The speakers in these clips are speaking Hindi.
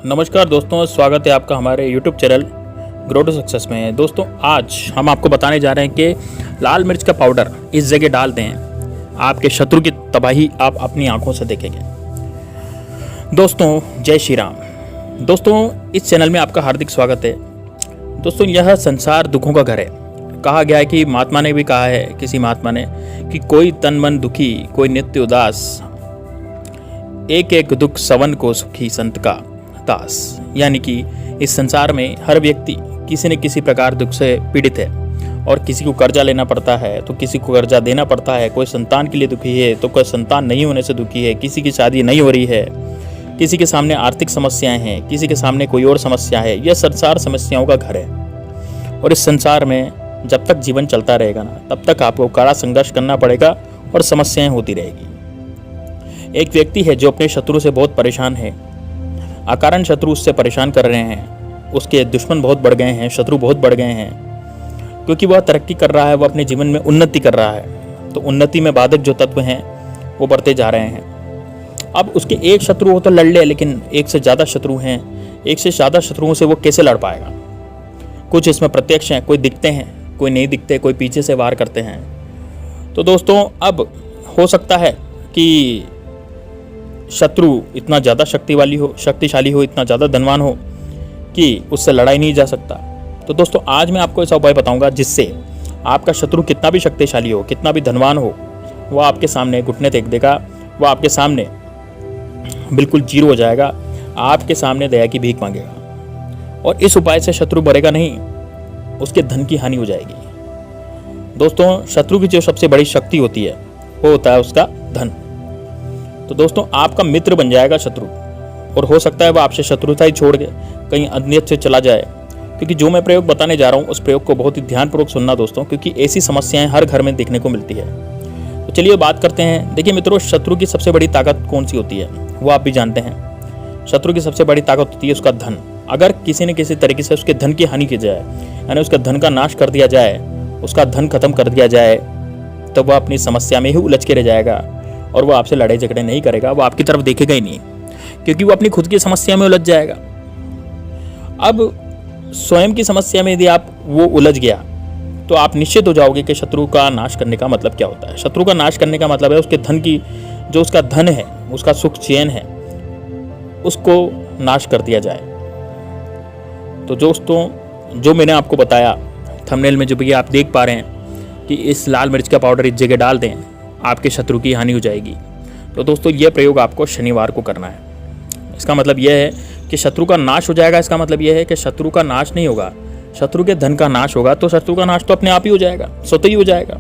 नमस्कार दोस्तों, स्वागत है आपका हमारे YouTube channel grow to success में। दोस्तों, आज हम आपको बताने जा रहे हैं कि लाल मिर्च का पाउडर इस जगह डाल दें, आपके शत्रु की तबाही आप अपनी आंखों से देखेंगे। दोस्तों, जय श्री राम। दोस्तों, इस चैनल में आपका हार्दिक स्वागत है। दोस्तों, यह संसार दुखों का घर है। कहा गया है कि महात्मा ने भी कहा है, किसी महात्मा ने, कि कोई तन मन दुखी, कोई नित्य उदास, एक एक दुख सवन को सुखी संत का दास। यानी कि इस संसार में हर व्यक्ति किसी न किसी प्रकार दुख से पीड़ित है और किसी को कर्जा लेना पड़ता है तो किसी को कर्जा देना पड़ता है। कोई संतान के लिए दुखी है तो कोई संतान नहीं होने से दुखी है, किसी की शादी नहीं हो रही है, किसी के सामने आर्थिक समस्याएं हैं, किसी के सामने कोई और समस्या है। यह संसार समस्याओं का घर है और इस संसार में जब तक जीवन चलता रहेगा ना, तब तक आपको कड़ा संघर्ष करना पड़ेगा और समस्याएं होती रहेगी। एक व्यक्ति है जो अपने शत्रु से बहुत परेशान है, अकारण शत्रु उससे परेशान कर रहे हैं, उसके दुश्मन बहुत बढ़ गए हैं, शत्रु बहुत बढ़ गए हैं, क्योंकि वह तरक्की कर रहा है, वह अपने जीवन में उन्नति कर रहा है। तो उन्नति में बाधक जो तत्व हैं वो बढ़ते जा रहे हैं। अब उसके एक शत्रु हो तो लड़ ले, लेकिन एक से ज़्यादा शत्रु हैं, एक से ज़्यादा शत्रुओं से वो कैसे लड़ पाएगा। कुछ इसमें प्रत्यक्ष हैं, कोई दिखते हैं, कोई नहीं दिखते, कोई पीछे से वार करते हैं। तो दोस्तों, अब हो सकता है कि शत्रु इतना ज़्यादा शक्तिशाली हो, इतना ज़्यादा धनवान हो कि उससे लड़ाई नहीं जा सकता। तो दोस्तों, आज मैं आपको ऐसा उपाय बताऊंगा जिससे आपका शत्रु कितना भी शक्तिशाली हो, कितना भी धनवान हो, वह आपके सामने घुटने टेक देगा, वह आपके सामने बिल्कुल जीरो हो जाएगा, आपके सामने दया की भीख मांगेगा। और इस उपाय से शत्रु मरेगा नहीं, उसके धन की हानि हो जाएगी। दोस्तों, शत्रु की जो सबसे बड़ी शक्ति होती है वो होता है उसका धन। तो दोस्तों, आपका मित्र बन जाएगा शत्रु, और हो सकता है वह आपसे शत्रुता ही छोड़ के कहीं अन्यत्र से चला जाए। क्योंकि जो मैं प्रयोग बताने जा रहा हूँ उस प्रयोग को बहुत ही ध्यानपूर्वक सुनना दोस्तों, क्योंकि ऐसी समस्याएं हर घर में देखने को मिलती है। तो चलिए बात करते हैं। देखिए मित्रों, शत्रु की सबसे बड़ी ताकत कौन सी होती है वो आप भी जानते हैं। शत्रु की सबसे बड़ी ताकत होती है उसका धन। अगर किसी न किसी तरीके से उसके धन की हानि की जाए, यानी उसका धन का नाश कर दिया जाए, उसका धन खत्म कर दिया जाए, तो वह अपनी समस्या में ही उलझ के रह जाएगा और वो आपसे लड़ाई झगड़े नहीं करेगा, वो आपकी तरफ देखेगा ही नहीं, क्योंकि वो अपनी खुद की समस्या में उलझ जाएगा। अब स्वयं की समस्या में यदि आप वो उलझ गया तो आप निश्चित हो जाओगे कि शत्रु का नाश करने का मतलब क्या होता है। शत्रु का नाश करने का मतलब है उसके धन की, जो उसका धन है, उसका सुख चैन है, उसको नाश कर दिया जाए। तो दोस्तों, जो मैंने आपको बताया थंबनेल में, जो भी आप देख पा रहे हैं कि इस लाल मिर्च का पाउडर इस जगह डाल दें, आपके शत्रु की हानि हो जाएगी। तो दोस्तों, यह प्रयोग आपको शनिवार को करना है। इसका मतलब यह है कि शत्रु का नाश हो जाएगा। इसका मतलब यह है कि शत्रु का नाश नहीं होगा, शत्रु के धन का नाश होगा। तो शत्रु का नाश तो अपने आप ही हो जाएगा, स्वतः ही हो जाएगा।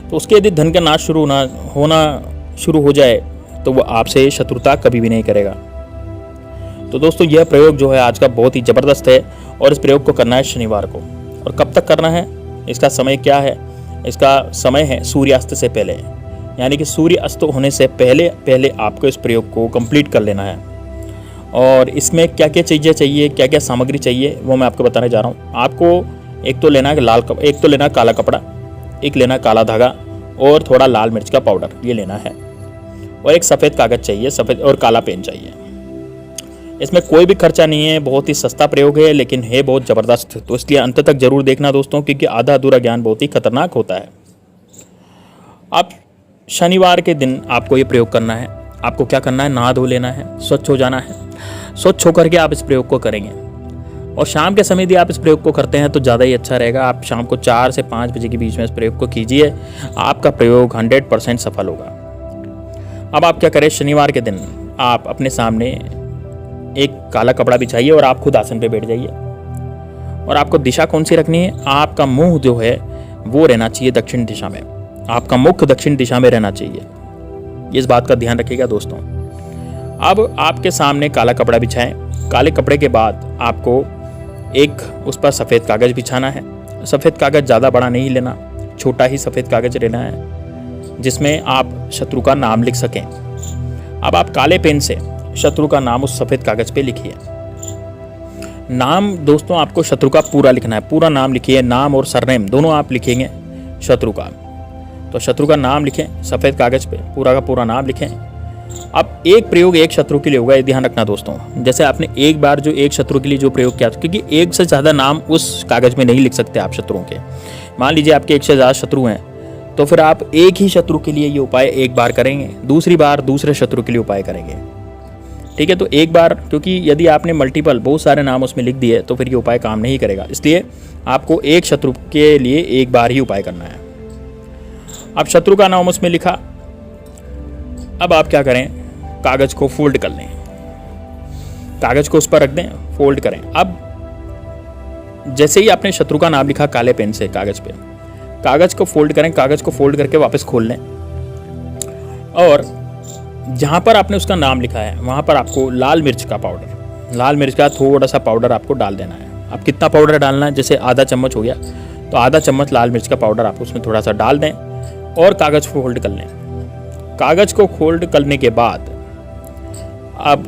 तो उसके यदि धन का नाश होना शुरू हो जाए तो वह आपसे शत्रुता कभी भी नहीं करेगा। तो दोस्तों, यह प्रयोग जो है आज का बहुत ही ज़बरदस्त है और इस प्रयोग को करना है शनिवार को। और कब तक करना है, इसका समय क्या है? इसका समय है सूर्यास्त से पहले, यानी कि सूर्य अस्त होने से पहले पहले आपको इस प्रयोग को कंप्लीट कर लेना है। और इसमें क्या क्या चीज़ें चाहिए, क्या क्या सामग्री चाहिए, वो मैं आपको बताने जा रहा हूँ। आपको एक तो लेना है काला कपड़ा, एक लेना काला धागा और थोड़ा लाल मिर्च का पाउडर, ये लेना है। और एक सफ़ेद कागज़ चाहिए, सफ़ेद और काला पेन चाहिए। इसमें कोई भी खर्चा नहीं है, बहुत ही सस्ता प्रयोग है, लेकिन है बहुत ज़बरदस्त। तो इसलिए अंत तक जरूर देखना दोस्तों, क्योंकि आधा अधूरा ज्ञान बहुत ही खतरनाक होता है। आप शनिवार के दिन आपको ये प्रयोग करना है। आपको क्या करना है, नहा धो लेना है, स्वच्छ हो जाना है। स्वच्छ होकर के आप इस प्रयोग को करेंगे। और शाम के समय यदि आप इस प्रयोग को करते हैं तो ज़्यादा ही अच्छा रहेगा। आप शाम को 4 से 5 बजे के बीच में इस प्रयोग को कीजिए, आपका प्रयोग 100% सफल होगा। अब आप क्या करें, शनिवार के दिन आप अपने सामने एक काला कपड़ा बिछाइए और आप खुद आसन पे बैठ जाइए। और आपको दिशा कौन सी रखनी है, आपका मुंह जो है वो रहना चाहिए दक्षिण दिशा में, आपका मुख दक्षिण दिशा में रहना चाहिए। इस बात का ध्यान रखिएगा दोस्तों। अब आपके सामने काला कपड़ा बिछाएं। काले कपड़े के बाद आपको एक उस पर सफ़ेद कागज़ बिछाना है। सफ़ेद कागज़ ज़्यादा बड़ा नहीं लेना, छोटा ही सफ़ेद कागज़ लेना है, जिसमें आप शत्रु का नाम लिख सकें। अब आप काले पेन से शत्रु का नाम उस सफ़ेद कागज़ पे लिखिए। नाम दोस्तों आपको शत्रु का पूरा लिखना है, पूरा नाम लिखिए। नाम और सरनेम दोनों आप लिखेंगे शत्रु का। तो शत्रु का नाम लिखें सफ़ेद कागज़ पे, पूरा का पूरा नाम लिखें। अब एक प्रयोग एक शत्रु के लिए होगा, ये ध्यान रखना दोस्तों। जैसे आपने एक बार जो एक शत्रु के लिए जो प्रयोग किया, क्योंकि एक से ज़्यादा नाम उस कागज में नहीं लिख सकते आप शत्रुओं के। मान लीजिए आपके एक से ज़्यादा शत्रु हैं, तो फिर आप एक ही शत्रु के लिए ये उपाय एक बार करेंगे, दूसरी बार दूसरे शत्रु के लिए उपाय करेंगे। ठीक है, तो एक बार, क्योंकि यदि आपने मल्टीपल बहुत सारे नाम उसमें लिख दिए तो फिर ये उपाय काम नहीं करेगा, इसलिए आपको एक शत्रु के लिए एक बार ही उपाय करना है। अब शत्रु का नाम उसमें लिखा, अब आप क्या करें, कागज को फोल्ड कर लें, कागज को उस पर रख दें, फोल्ड करें। अब जैसे ही आपने शत्रु का नाम लिखा काले पेन से कागज पे, कागज को फोल्ड करें, कागज को फोल्ड करके वापस खोल लें और जहां पर आपने उसका नाम लिखा है वहां पर आपको लाल मिर्च का पाउडर, लाल मिर्च का थोड़ा सा पाउडर आपको डाल देना है। अब कितना पाउडर डालना है, जैसे आधा चम्मच हो गया तो आधा चम्मच लाल मिर्च का पाउडर आप उसमें थोड़ा सा डाल दें और कागज को फोल्ड कर लें। कागज को फोल्ड करने के बाद अब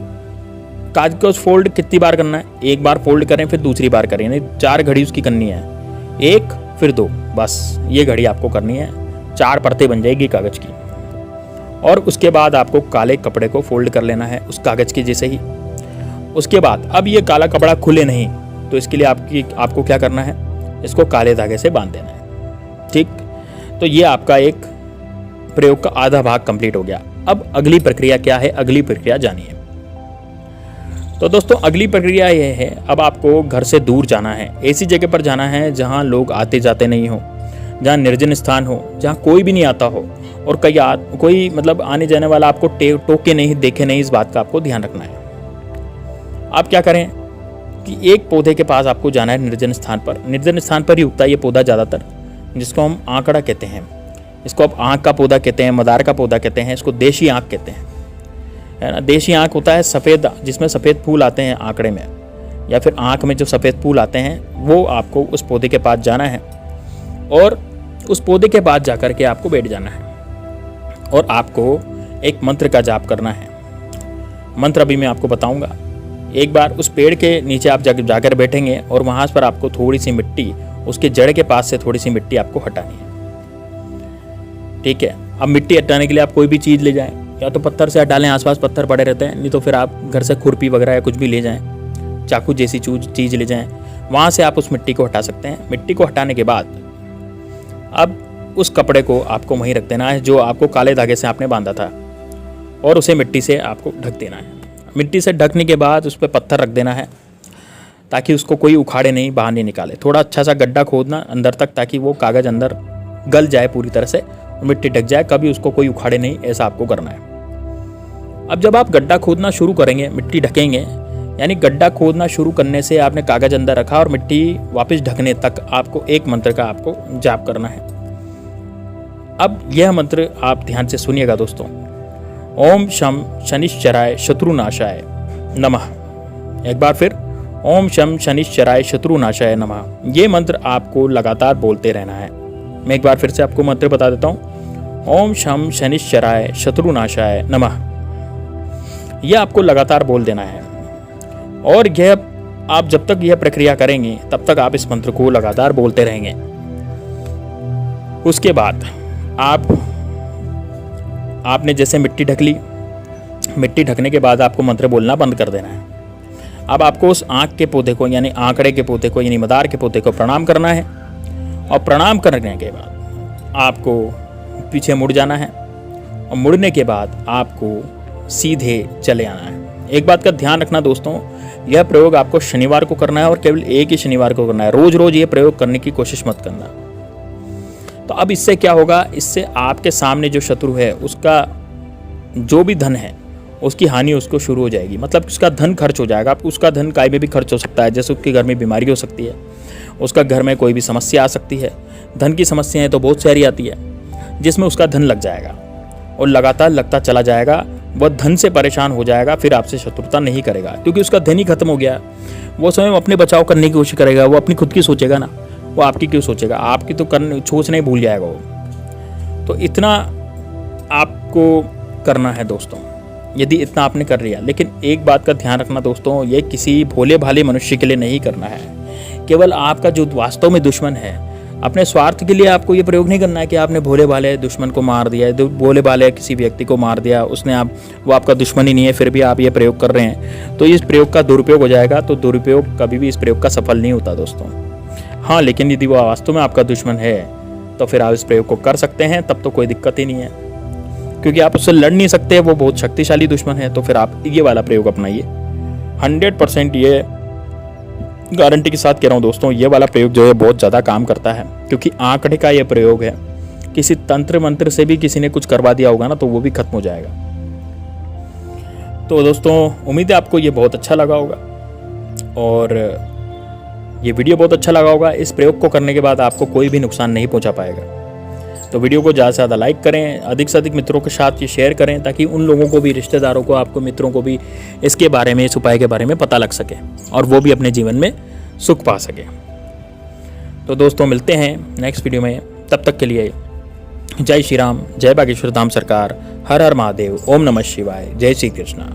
कागज को फोल्ड कितनी बार करना है, एक बार फोल्ड करें फिर दूसरी बार करें, यानी 4 घड़ी उसकी करनी है, 1 फिर 2, बस ये घड़ी आपको करनी है। 4 परतें बन जाएगी कागज की। और उसके बाद आपको काले कपड़े को फोल्ड कर लेना है उस कागज के जैसे ही। उसके बाद अब ये काला कपड़ा खुले नहीं, तो इसके लिए आपको क्या करना है, इसको काले धागे से बांध देना है। ठीक, तो ये आपका एक प्रयोग का आधा भाग कंप्लीट हो गया। अब अगली प्रक्रिया क्या है, अगली प्रक्रिया जानिए। तो दोस्तों अगली प्रक्रिया ये है, अब आपको घर से दूर जाना है, ऐसी जगह पर जाना है जहाँ लोग आते जाते नहीं हो, जहाँ निर्जन स्थान हो, जहाँ कोई भी नहीं आता हो और कोई मतलब आने जाने वाला आपको टोके नहीं, देखे नहीं, इस बात का आपको ध्यान रखना है। आप क्या करें कि एक पौधे के पास आपको जाना है निर्जन स्थान पर। निर्जन स्थान पर ही उगता है ये पौधा ज़्यादातर, जिसको हम आंकड़ा कहते हैं। इसको आप आँख का पौधा कहते हैं, मदार का पौधा कहते हैं, इसको देशी आँख कहते हैं, है ना। देशी आँख होता है सफ़ेद, जिसमें सफ़ेद फूल आते हैं आंकड़े में, या फिर आँख में जो सफ़ेद फूल आते हैं, वो आपको उस पौधे के पास जाना है और उस पौधे के पास जाकर के आपको बैठ जाना है और आपको एक मंत्र का जाप करना है। मंत्र अभी मैं आपको बताऊंगा। एक बार उस पेड़ के नीचे आप जाकर बैठेंगे और वहाँ पर आपको थोड़ी सी मिट्टी, उसके जड़ के पास से थोड़ी सी मिट्टी आपको हटानी है। ठीक है, अब मिट्टी हटाने के लिए आप कोई भी चीज़ ले जाएं, या तो पत्थर से हटा लें, आसपास पत्थर पड़े रहते हैं, नहीं तो फिर आप घर से खुरपी वगैरह या कुछ भी ले जाएं, चाकू जैसी चीज़ ले जाएं, वहाँ से आप उस मिट्टी को हटा सकते हैं। मिट्टी को हटाने के बाद अब उस कपड़े को आपको वहीं रख देना है जो आपको काले धागे से आपने बांधा था, और उसे मिट्टी से आपको ढक देना है। मिट्टी से ढकने के बाद उस पर पत्थर रख देना है ताकि उसको कोई उखाड़े नहीं, बाहर नहीं निकाले। थोड़ा अच्छा सा गड्ढा खोदना अंदर तक, ताकि वो कागज़ अंदर गल जाए पूरी तरह से और मिट्टी ढक जाए, कभी उसको कोई उखाड़े नहीं, ऐसा आपको करना है। अब जब आप गड्ढा खोदना शुरू करेंगे, मिट्टी ढकेंगे, यानी गड्ढा खोदना शुरू करने से आपने कागज़ अंदर रखा और मिट्टी वापस ढकने तक आपको एक मंत्र का आपको जाप करना है। अब यह मंत्र आप ध्यान से सुनिएगा दोस्तों। ओम शम शनिश्चराय शत्रुनाशाय नमः। एक बार फिर, ओम शम शनिश्चराय शत्रुनाशाय नमः। ये मंत्र आपको लगातार बोलते रहना है। मैं एक बार फिर से आपको मंत्र बता देता हूँ। ओम शम शनिश्चराय शत्रुनाशाय नमः। यह आपको लगातार बोल देना है और यह आप जब तक यह प्रक्रिया करेंगे तब तक आप इस मंत्र को लगातार बोलते रहेंगे। उसके बाद आपने जैसे मिट्टी ढक ली, मिट्टी ढकने के बाद आपको मंत्र बोलना बंद कर देना है। अब आपको उस आँख के पौधे को, यानी आंकड़े के पौधे को, यानी मदार के पौधे को प्रणाम करना है और प्रणाम करने के बाद आपको पीछे मुड़ जाना है और मुड़ने के बाद आपको सीधे चले आना है। एक बात का ध्यान रखना दोस्तों, यह प्रयोग आपको शनिवार को करना है और केवल एक ही शनिवार को करना है। रोज रोज ये प्रयोग करने की कोशिश मत करना। तो अब इससे क्या होगा, इससे आपके सामने जो शत्रु है उसका जो भी धन है उसकी हानि उसको शुरू हो जाएगी, मतलब उसका धन खर्च हो जाएगा। उसका धन काय में भी खर्च हो सकता है, जैसे उसके घर में बीमारी हो सकती है, उसका घर में कोई भी समस्या आ सकती है। धन की समस्याएं तो बहुत सारी आती है जिसमें उसका धन लग जाएगा और लगातार लगता चला जाएगा। वह धन से परेशान हो जाएगा, फिर आपसे शत्रुता नहीं करेगा क्योंकि उसका धन ही खत्म हो गया। वो स्वयं अपने बचाव करने की कोशिश करेगा, वो अपनी खुद की सोचेगा ना, वो आपकी क्यों सोचेगा, आपकी तो सोचना ही भूल जाएगा वो। तो इतना आपको करना है दोस्तों, यदि इतना आपने कर लिया। लेकिन एक बात का ध्यान रखना दोस्तों, ये किसी भोले भाले मनुष्य के लिए नहीं करना है। केवल आपका जो वास्तव में दुश्मन है, अपने स्वार्थ के लिए आपको ये प्रयोग नहीं करना है कि आपने भोले भाले दुश्मन को मार दिया है, भोले भाले किसी व्यक्ति को मार दिया, वो आपका दुश्मन ही नहीं है, फिर भी आप ये प्रयोग कर रहे हैं, तो इस प्रयोग का दुरुपयोग हो जाएगा। तो दुरुपयोग कभी भी इस प्रयोग का सफल नहीं होता दोस्तों। हाँ, लेकिन यदि वो वास्तव में आपका दुश्मन है तो फिर आप इस प्रयोग को कर सकते हैं, तब तो कोई दिक्कत ही नहीं है, क्योंकि आप उससे लड़ नहीं सकते, वो बहुत शक्तिशाली दुश्मन है। तो फिर आप ये वाला प्रयोग अपनाइए। 100% ये गारंटी के साथ कह रहा हूँ दोस्तों, ये वाला प्रयोग जो है बहुत ज़्यादा काम करता है, क्योंकि आंकड़े का ये प्रयोग है। किसी तंत्र मंत्र से भी किसी ने कुछ करवा दिया होगा ना, तो वो भी खत्म हो जाएगा। तो दोस्तों, उम्मीद है आपको ये बहुत अच्छा लगा होगा और ये वीडियो बहुत अच्छा लगा होगा। इस प्रयोग को करने के बाद आपको कोई भी नुकसान नहीं पहुंचा पाएगा। तो वीडियो को ज़्यादा से ज़्यादा लाइक करें, अधिक से अधिक मित्रों के साथ ये शेयर करें, ताकि उन लोगों को भी, रिश्तेदारों को, आपको मित्रों को भी इसके बारे में, इस उपाय के बारे में पता लग सके और वो भी अपने जीवन में सुख पा सके। तो दोस्तों, मिलते हैं नेक्स्ट वीडियो में। तब तक के लिए जय श्री राम, जय बागेश्वर धाम सरकार, हर हर महादेव, ओम नमः शिवाय, जय श्री कृष्णा।